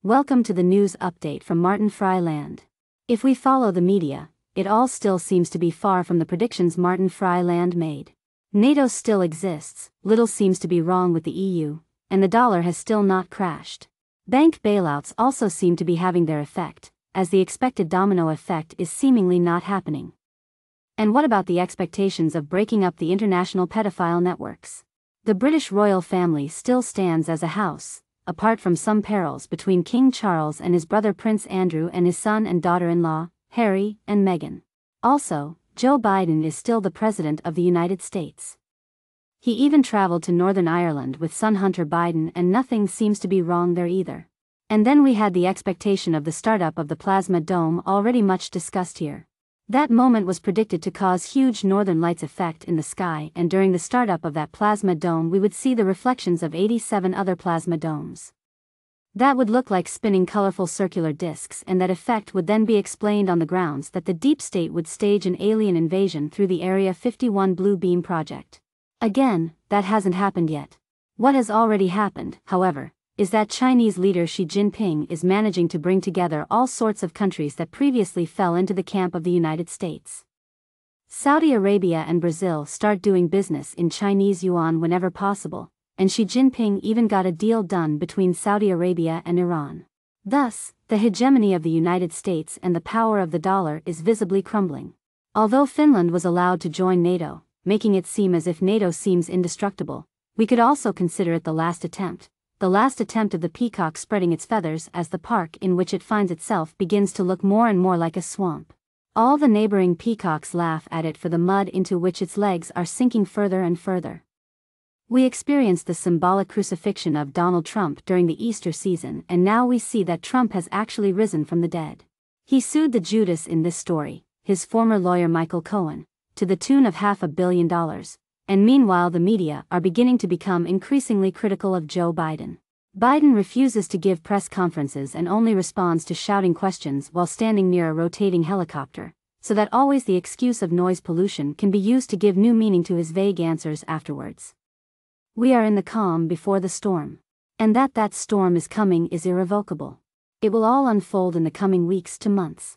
Welcome to the news update from Martin Fry Land. If we follow the media, it all still seems to be far from the predictions Martin Fry Land made. NATO still exists, little seems to be wrong with the EU, and the dollar has still not crashed. Bank bailouts also seem to be having their effect, as the expected domino effect is seemingly not happening. And what about the expectations of breaking up the international pedophile networks? The British royal family still stands as a house, apart from some perils between King Charles and his brother Prince Andrew and his son and daughter-in-law, Harry and Meghan. Also, Joe Biden is still the President of the United States. He even traveled to Northern Ireland with son Hunter Biden, and nothing seems to be wrong there either. And then we had the expectation of the startup of the Plasma Dome, already much discussed here. That moment was predicted to cause huge northern lights effect in the sky, and during the startup of that plasma dome we would see the reflections of 87 other plasma domes. That would look like spinning colorful circular discs, and that effect would then be explained on the grounds that the deep state would stage an alien invasion through the Area 51 Blue Beam project. Again, that hasn't happened yet. What has already happened, however, is that Chinese leader Xi Jinping is managing to bring together all sorts of countries that previously fell into the camp of the United States. Saudi Arabia and Brazil start doing business in Chinese yuan whenever possible, and Xi Jinping even got a deal done between Saudi Arabia and Iran. Thus, the hegemony of the United States and the power of the dollar is visibly crumbling. Although Finland was allowed to join NATO, making it seem as if NATO seems indestructible, we could also consider it the last attempt of the peacock spreading its feathers as the park in which it finds itself begins to look more and more like a swamp. All the neighboring peacocks laugh at it for the mud into which its legs are sinking further and further. We experienced the symbolic crucifixion of Donald Trump during the Easter season, and now we see that Trump has actually risen from the dead. He sued the Judas in this story, his former lawyer Michael Cohen, to the tune of $500 million. And meanwhile the media are beginning to become increasingly critical of Joe Biden. Biden refuses to give press conferences and only responds to shouting questions while standing near a rotating helicopter, so that always the excuse of noise pollution can be used to give new meaning to his vague answers afterwards. We are in the calm before the storm. And that storm is coming is irrevocable. It will all unfold in the coming weeks to months.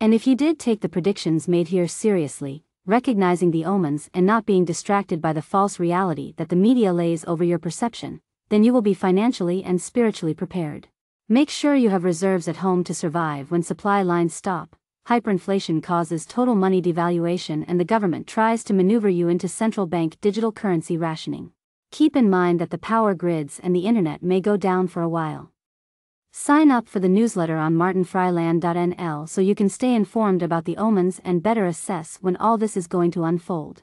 And if you did take the predictions made here seriously, recognizing the omens and not being distracted by the false reality that the media lays over your perception, then you will be financially and spiritually prepared. Make sure you have reserves at home to survive when supply lines stop, hyperinflation causes total money devaluation, and the government tries to maneuver you into central bank digital currency rationing. Keep in mind that the power grids and the internet may go down for a while. Sign up for the newsletter on martinfryland.nl so you can stay informed about the omens and better assess when all this is going to unfold.